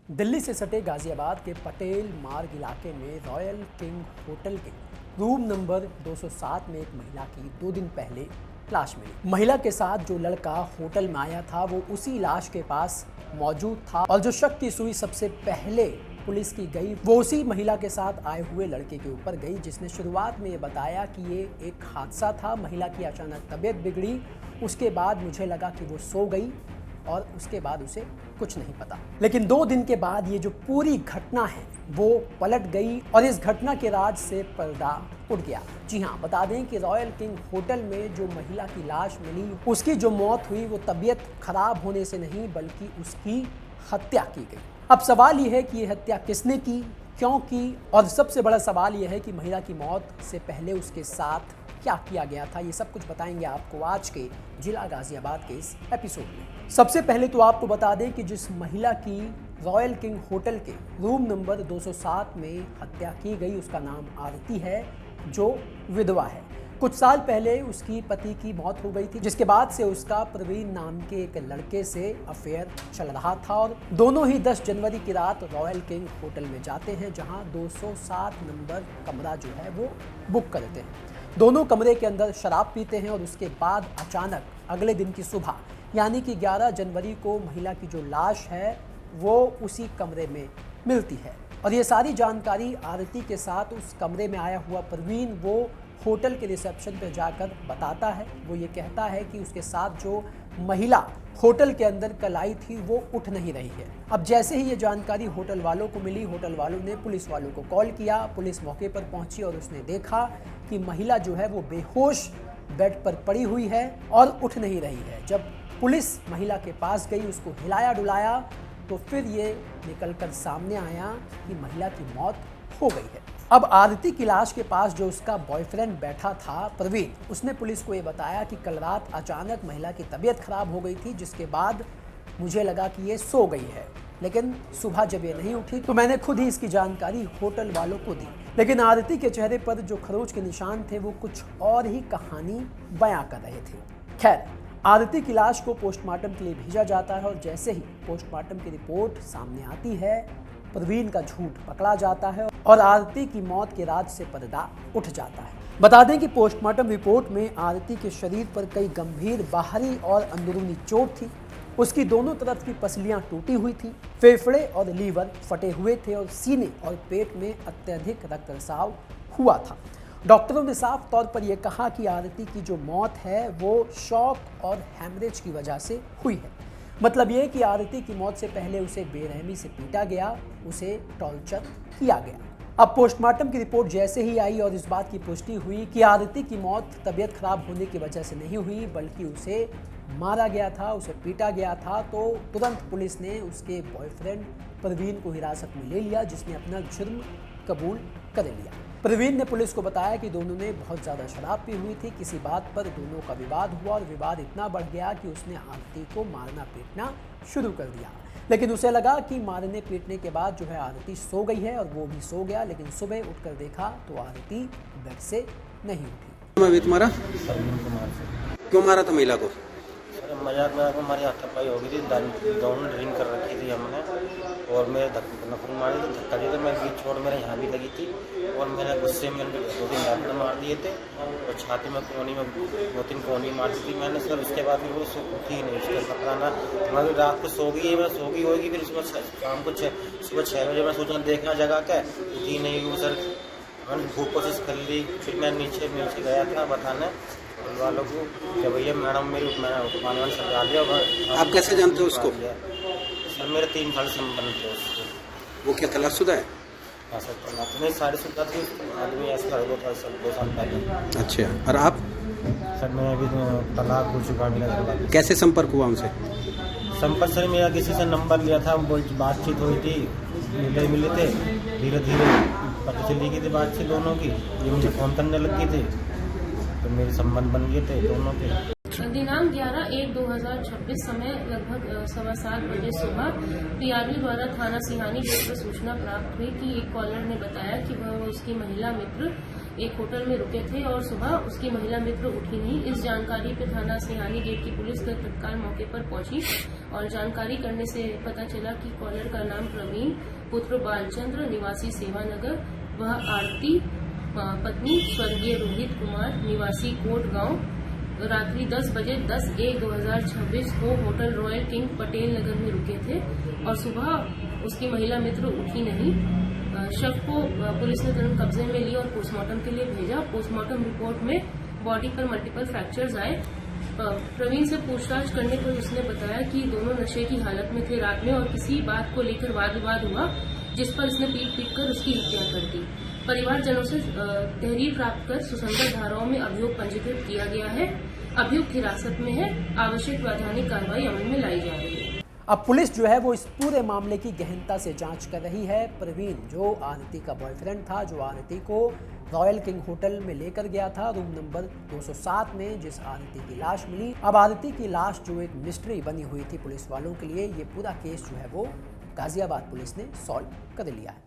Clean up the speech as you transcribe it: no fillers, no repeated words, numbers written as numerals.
दिल्ली से सटे गाजियाबाद के पटेल मार्ग इलाके में रॉयल किंग होटल के रूम नंबर 207 में एक महिला की 2 दिन पहले लाश मिली। महिला के साथ जो लड़का होटल में आया था वो उसी लाश के पास मौजूद था और जो शक की सुई सबसे पहले पुलिस की गई वो उसी महिला के साथ आए हुए लड़के के ऊपर गई, जिसने शुरुआत में ये बताया कि ये एक हादसा था। महिला की अचानक तबीयत बिगड़ी, उसके बाद मुझे लगा कि वो सो गई और उसके बाद उसे कुछ नहीं पता। लेकिन 2 दिन के बाद ये जो पूरी घटना है वो पलट गई और इस घटना के राज से पर्दा उठ गया। जी हाँ, बता दें कि रॉयल किंग होटल में जो महिला की लाश मिली उसकी जो मौत हुई वो तबीयत खराब होने से नहीं बल्कि उसकी हत्या की गई। अब सवाल ये है कि ये हत्या किसने की, क्यों की, और सबसे बड़ा सवाल ये है कि महिला की मौत से पहले उसके साथ क्या किया गया था। ये सब कुछ बताएंगे आपको आज के जिला गाजियाबाद के इस एपिसोड में। सबसे पहले तो आपको बता दें कि जिस महिला की रॉयल किंग होटल के रूम नंबर 207 में हत्या की गई उसका नाम आरती है, जो विधवा है। कुछ साल पहले उसकी पति की मौत हो गई थी, जिसके बाद से उसका प्रवीण नाम के एक लड़के से अफेयर चल रहा था और दोनों ही 10 जनवरी की रात रॉयल किंग होटल में जाते हैं, जहां 207 नंबर कमरा जो है वो बुक करते हैं। दोनों कमरे के अंदर शराब पीते हैं और उसके बाद अचानक अगले दिन की सुबह यानी कि 11 जनवरी को महिला की जो लाश है वो उसी कमरे में मिलती है। और ये सारी जानकारी आरती के साथ उस कमरे में आया हुआ प्रवीण वो होटल के रिसेप्शन पर जाकर बताता है। वो ये कहता है कि उसके साथ जो महिला होटल के अंदर कल आई थी वो उठ नहीं रही है। अब जैसे ही ये जानकारी होटल वालों को मिली, होटल वालों ने पुलिस वालों को कॉल किया। पुलिस मौके पर पहुंची और उसने देखा कि महिला जो है वो बेहोश बेड पर पड़ी हुई है और उठ नहीं रही है। जब पुलिस महिला के पास गई, उसको हिलाया डुलाया, तो फिर ये निकलकर सामने आया कि महिला की मौत हो गई है। अब आरती की लाश के पास जो उसका बॉयफ्रेंड बैठा था प्रवीण, उसने पुलिस को ये बताया कि कल रात अचानक महिला की तबीयत खराब हो गई थी, जिसके बाद मुझे लगा कि ये सो गई है, लेकिन सुबह जब ये नहीं उठी तो मैंने खुद ही इसकी जानकारी होटल वालों को दी। लेकिन आरती के चेहरे पर जो खरोच के निशान थे वो कुछ और ही कहानी बयां कर रहे थे। खैर, आरती की लाश को पोस्टमार्टम के लिए भेजा जाता है और जैसे ही पोस्टमार्टम की रिपोर्ट सामने आती है प्रवीण का झूठ पकड़ा जाता है और आरती की मौत के राज से पर्दा उठ जाता है। बता दें कि पोस्टमार्टम रिपोर्ट में आरती के शरीर पर कई गंभीर बाहरी और अंदरूनी चोट थी। उसकी दोनों तरफ की पसलियां टूटी हुई थी, फेफड़े और लीवर फटे हुए थे और सीने और पेट में अत्यधिक रक्तस्राव हुआ था। डॉक्टरों ने साफ तौर पर यह कहा कि आरती की जो मौत है वो शॉक और हैमरेज की वजह से हुई है। मतलब ये कि आरती की मौत से पहले उसे बेरहमी से पीटा गया, उसे टॉर्चर किया गया। अब पोस्टमार्टम की रिपोर्ट जैसे ही आई और इस बात की पुष्टि हुई कि आरती की मौत तबीयत खराब होने की वजह से नहीं हुई बल्कि उसे मारा गया था, उसे पीटा गया था, तो तुरंत पुलिस ने उसके बॉयफ्रेंड प्रवीण को हिरासत में ले लिया, जिसने अपना जुर्म कबूल कर लिया। प्रवीण ने पुलिस को बताया कि दोनों ने बहुत ज़्यादा शराब पी हुई थी। किसी बात पर दोनों का विवाद हुआ और विवाद इतना बढ़ गया कि उसने आरती को मारना पीटना शुरू कर दिया। लेकिन उसे लगा कि मारने पीटने के बाद जो है आरती सो गई है और वो भी सो गया, लेकिन सुबह उठकर देखा तो आरती बेड से नहीं उठी। तुम्हारा क्यों मारा था महिला को? मजाक में हमारी हाथापाई हो गई थी, दोनों ड्रिंक कर रखी थी हमने और मेरे नफल मारी थी, धक्का दिया था। मैं बीच छोड़ मेरे यहाँ भी लगी थी और मैंने गुस्से में 2-3 लात मार दिए थे और छाती में कोनी में 2-3 कोनी मार दी थी मैंने सर। उसके बाद वो उठी ही नहीं, उसका पकड़ाना मैं रात को सो गई, मैं सो गई होगी। फिर शाम को सुबह 6 बजे मैं सोचा देखना जगह क्या उठी नहीं हुई सर। मैंने भूख कोशिश कर ली, फिर मैं नीचे गया था बताने वालों को कि भैया मैडम मैंने पानी सब डाल दिया। आप कैसे जानते हो उसको? सर मेरे 3 साल संबंध थे उसको। वो क्या तलाशुदा है? हाँ सर, नहीं सारी सुविधा थी, आदमी ऐसा कर 2 साल पहले। अच्छा, और आप? सर मैं अभी तलाक हो चुका मेरा। कैसे संपर्क हुआ उनसे? संपर्क सर मेरा किसी से नंबर लिया था, वो बातचीत हुई थी, मिले थे, धीरे धीरे पता चली गई थी बातचीत दोनों की। ये मुझे फोन करने लग गए थे तो मेरे संबंध बन गए थे दोनों के। दिनांक 11/1/2026 समय लगभग 7:15 बजे सुबह पीआरबी द्वारा थाना सिहानी गेट पर सूचना प्राप्त हुई कि एक कॉलर ने बताया कि वह उसकी महिला मित्र एक होटल में रुके थे और सुबह उसकी महिला मित्र उठी नहीं। इस जानकारी पे थाना सिहानी गेट की पुलिस तत्काल मौके पर पहुंची और जानकारी करने से पता चला कि कॉलर का नाम प्रवीण पुत्र बालचंद्र निवासी सेवानगर, वह आरती पत्नी स्वर्गीय रोहित कुमार निवासी कोट गांव रात्रि 10 बजे 10/1/2026 को hotel royal king Patel Nagar में रुके थे और सुबह उसकी महिला मित्र उठी नहीं। शव को पुलिस ने तुरंत कब्जे में लिया और पोस्टमार्टम के लिए भेजा। पोस्टमार्टम रिपोर्ट में बॉडी पर मल्टीपल फ्रैक्चर्स आए। प्रवीण से पूछताछ करने पर उसने बताया कि दोनों नशे की हालत में थे रात में और किसी बात को लेकर वाद विवाद हुआ, जिस पर उसने पीट कर उसकी हत्या कर दी। परिवारजनों से तहरीर प्राप्त कर सुसंगत धाराओं में अभियोग पंजीकृत किया गया है। अभियुक्त हिरासत में है। आवश्यक वैधानिक कार्रवाई अमल में लाई जा रही है। अब पुलिस जो है वो इस पूरे मामले की गहनता से जांच कर रही है। प्रवीण जो आरती का बॉयफ्रेंड था, जो आरती को रॉयल किंग होटल में लेकर गया था रूम नंबर 207 में, जिस आरती की लाश मिली। अब आरती की लाश जो एक मिस्ट्री बनी हुई थी पुलिस वालों के लिए, ये पूरा केस जो है वो गाजियाबाद पुलिस ने सॉल्व कर लिया है।